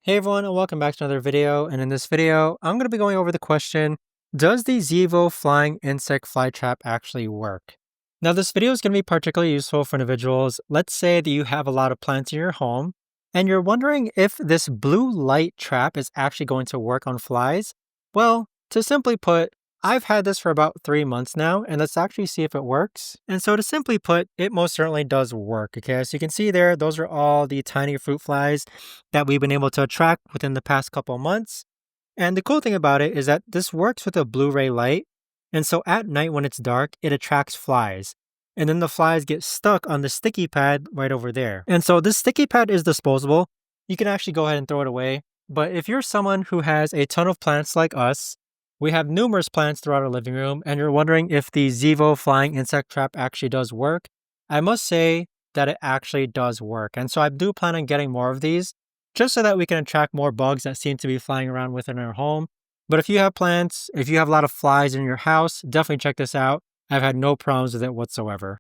Hey everyone, and welcome back to another video. And in this video, I'm going to be going over the question, does the Zevo Flying Insect Fly Trap actually work? Now, this video is going to be particularly useful for individuals. Let's say that you have a lot of plants in your home, and you're wondering if this blue light trap is actually going to work on flies. Well, to simply put, I've had this for about 3 months now, and let's actually see if it works. And so to simply put, it most certainly does work. Okay, as you can see there, those are all the tiny fruit flies that we've been able to attract within the past couple months. And the cool thing about it is that this works with a Blu-ray light. And so at night when it's dark, it attracts flies. And then the flies get stuck on the sticky pad right over there. And so this sticky pad is disposable. You can actually go ahead and throw it away. But if you're someone who has a ton of plants like us, we have numerous plants throughout our living room, and you're wondering if the Zevo Flying Insect Trap actually does work, I must say that it actually does work. And so I do plan on getting more of these, just so that we can attract more bugs that seem to be flying around within our home. But if you have plants, if you have a lot of flies in your house, definitely check this out. I've had no problems with it whatsoever.